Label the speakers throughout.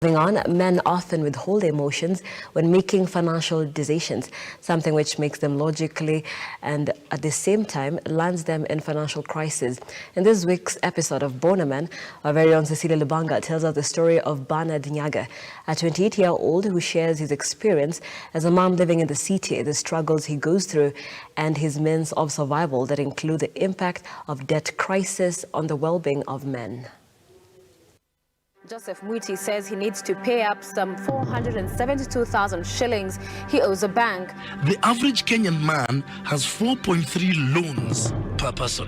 Speaker 1: Moving on, men often withhold their emotions when making financial decisions, something which makes them logically and at the same time lands them in financial crisis. In this week's episode of Bonaman, our very own Cecilia Lubanga tells us the story of Bernard Nyaga, a 28-year-old who shares his experience as a man living in the city, the struggles he goes through, and his means of survival that include the impact of debt crisis on the well-being of men.
Speaker 2: Joseph Mwiti says he needs to pay up some 472,000 shillings he owes a bank.
Speaker 3: The average Kenyan man has 4.3 loans per person.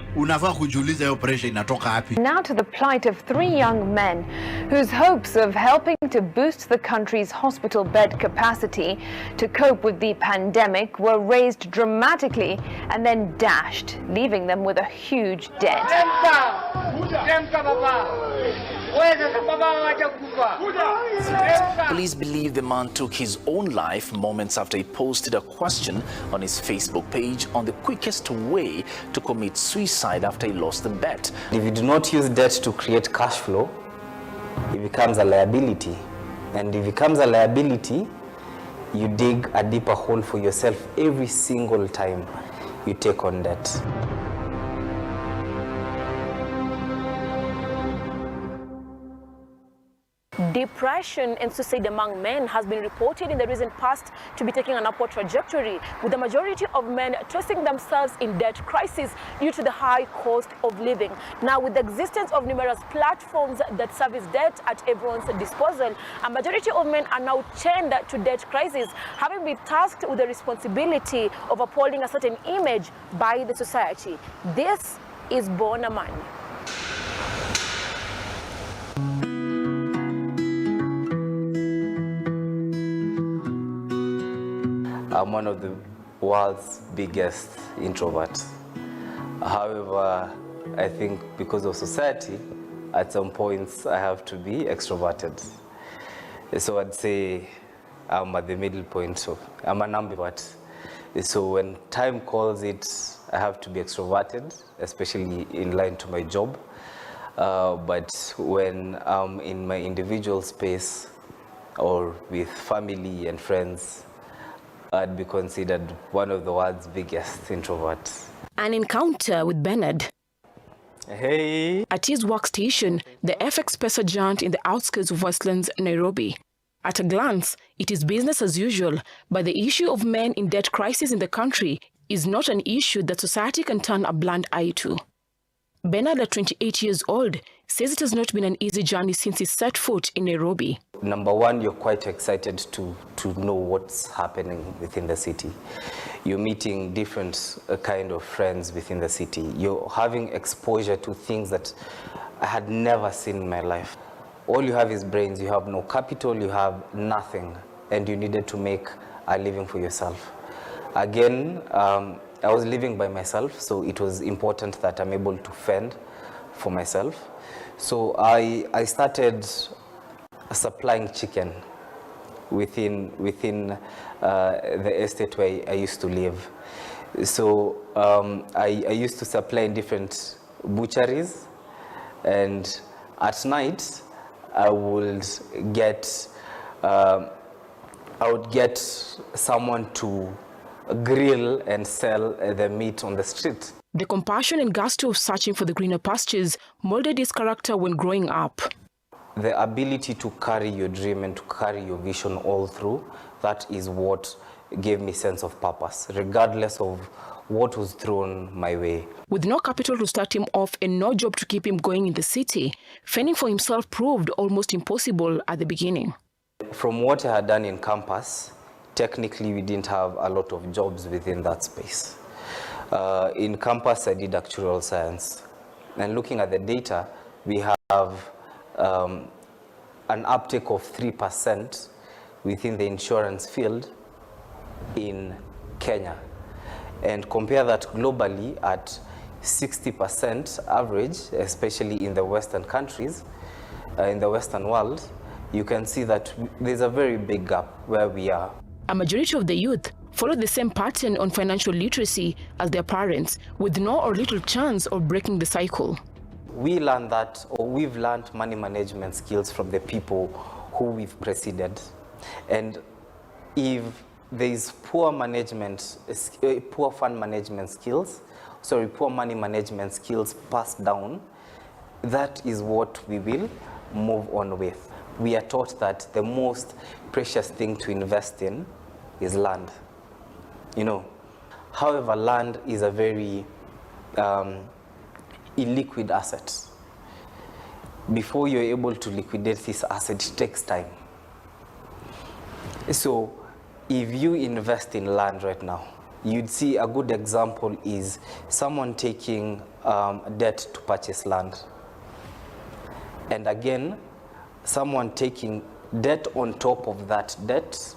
Speaker 4: Now to the plight of 3 young men whose hopes of helping to boost the country's hospital bed capacity to cope with the pandemic were raised dramatically and then dashed, leaving them with a huge debt.
Speaker 5: Police believe the man took his own life moments after he posted a question on his Facebook page on the quickest way to commit suicide after he lost the bet.
Speaker 6: If you do not use debt to create cash flow, it becomes a liability. And if it becomes a liability, you dig a deeper hole for yourself every single time you take on debt.
Speaker 2: Depression and suicide among men has been reported in the recent past to be taking an upward trajectory, with the majority of men tracing themselves in debt crisis due to the high cost of living. Now, with the existence of numerous platforms that service debt at everyone's disposal, a majority of men are now chained to debt crisis, having been tasked with the responsibility of upholding a certain image by the society. This is Bonaman.
Speaker 6: I'm one of the world's biggest introverts. However, I think because of society, at some points I have to be extroverted. So I'd say I'm at the middle point. I'm an ambivert. So when time calls it, I have to be extroverted, especially in line to my job. But when I'm in my individual space or with family and friends, I'd be considered one of the world's biggest introverts.
Speaker 2: An encounter with Bernard.
Speaker 6: Hey.
Speaker 2: At his workstation, the FX Pesa giant in the outskirts of Westlands, Nairobi. At a glance, it is business as usual, but the issue of men in debt crisis in the country is not an issue that society can turn a blind eye to. Bernard, at 28 years old, says it has not been an easy journey since he set foot in Nairobi.
Speaker 6: Number one, you're quite excited to know what's happening within the city. You're meeting different kind of friends within the city. You're having exposure to things that I had never seen in my life. All you have is brains. You have no capital, you have nothing, and you needed to make a living for yourself. Again, I was living by myself, so it was important that I'm able to fend for myself. So I started supplying chicken within the estate where I used to live. So I used to supply in different butcheries, and at night I would get someone to grill and sell the meat on the street.
Speaker 2: The compassion and gusto of searching for the greener pastures molded his character when growing up.
Speaker 6: The ability to carry your dream and to carry your vision all through, that is what gave me sense of purpose, regardless of what was thrown my way.
Speaker 2: With no capital to start him off and no job to keep him going in the city, fending for himself proved almost impossible at the beginning.
Speaker 6: From what I had done in campus, technically we didn't have a lot of jobs within that space. In campus I did actuarial science, and looking at the data, we have an uptake of 3% within the insurance field in Kenya, and compare that globally at 60% average, especially in the Western countries, in the Western world. You can see that there's a very big gap where we are.
Speaker 2: A majority of the youth follow the same pattern on financial literacy as their parents, with no or little chance of breaking the cycle.
Speaker 6: We learned that, or we've learned money management skills from the people who we've preceded. And if there is poor fund management skills, poor money management skills passed down, that is what we will move on with. We are taught that the most precious thing to invest in is land. However, land is a very illiquid asset. Before you're able to liquidate this asset, it takes time. So if you invest in land right now, you'd see a good example is someone taking debt to purchase land. And again, someone taking debt on top of that debt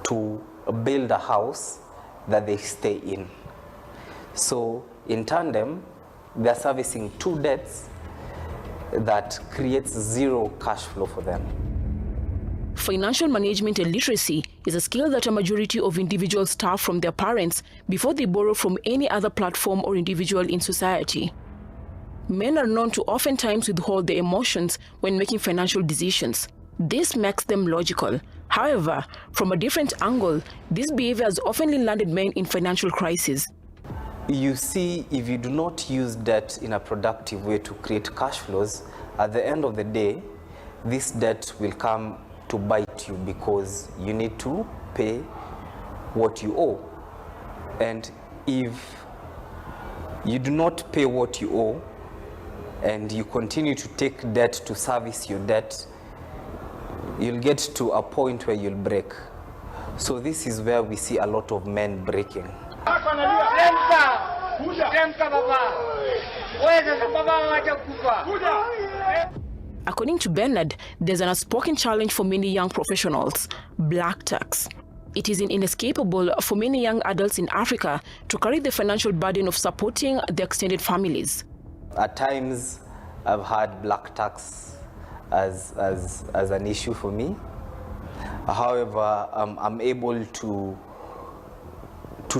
Speaker 6: to build a house that they stay in. So in tandem, they're servicing two debts that creates zero cash flow for them.
Speaker 2: Financial management and literacy is a skill that a majority of individuals start from their parents before they borrow from any other platform or individual in society. Men are known to oftentimes withhold their emotions when making financial decisions. This makes them logical. However, from a different angle, this behavior has often landed men in financial crisis.
Speaker 6: You see, if you do not use debt in a productive way to create cash flows, at the end of the day, this debt will come to bite you because you need to pay what you owe. And if you do not pay what you owe and you continue to take debt to service your debt, you'll get to a point where you'll break. So this is where we see a lot of men breaking.
Speaker 2: According to Bernard, there's an unspoken challenge for many young professionals: black tax. It is inescapable for many young adults in Africa to carry the financial burden of supporting their extended families.
Speaker 6: At times, I've had black tax as an issue for me. However, I'm able to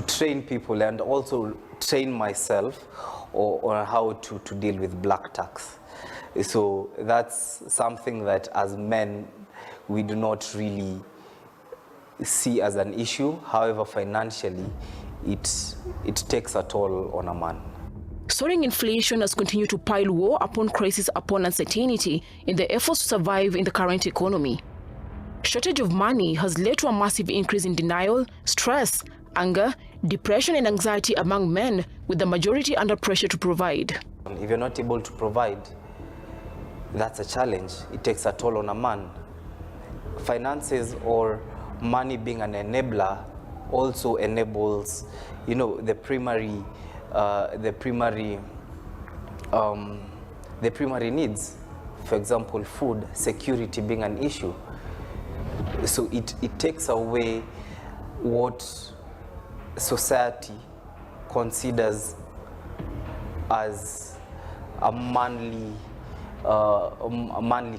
Speaker 6: train people and also train myself on how to deal with black tax. So that's something that as men, we do not really see as an issue. However, financially, it takes a toll on a man.
Speaker 2: Soaring inflation has continued to pile woe upon crisis upon uncertainty in the efforts to survive in the current economy. Shortage of money has led to a massive increase in denial, stress, anger, depression and anxiety among men, with the majority under pressure to provide.
Speaker 6: If you're not able to provide, that's a challenge. It takes a toll on a man. Finances or money being an enabler also enables, the primary needs. For example, food, security being an issue. So it takes away what society considers as a manly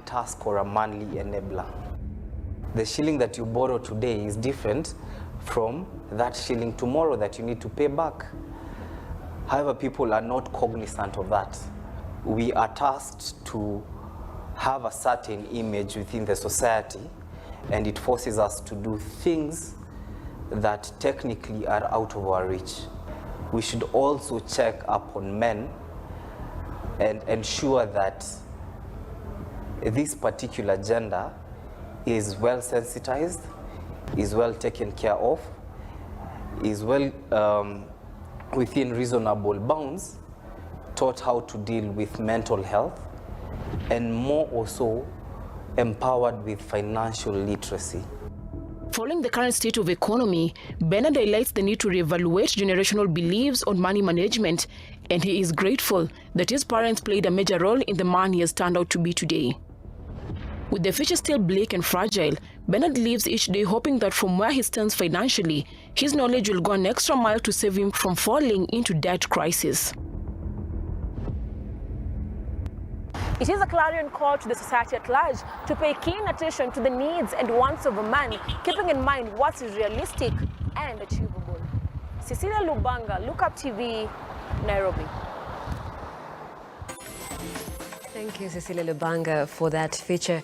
Speaker 6: task or a manly enabler. The shilling that you borrow today is different from that shilling tomorrow that you need to pay back. However, people are not cognizant of that. We are tasked to have a certain image within the society, and it forces us to do things that technically are out of our reach. We should also check up on men and ensure that this particular gender is well sensitized, is well taken care of, is well within reasonable bounds, taught how to deal with mental health, and more also empowered with financial literacy.
Speaker 2: Following the current state of economy, Bernard highlights the need to reevaluate generational beliefs on money management, and he is grateful that his parents played a major role in the man he has turned out to be today. With the future still bleak and fragile, Bernard lives each day hoping that from where he stands financially, his knowledge will go an extra mile to save him from falling into debt crisis. It is a clarion call to the society at large to pay keen attention to the needs and wants of a man, keeping in mind what is realistic and achievable. Cecilia Lubanga, Look Up TV, Nairobi.
Speaker 1: Thank you, Cecilia Lubanga, for that feature.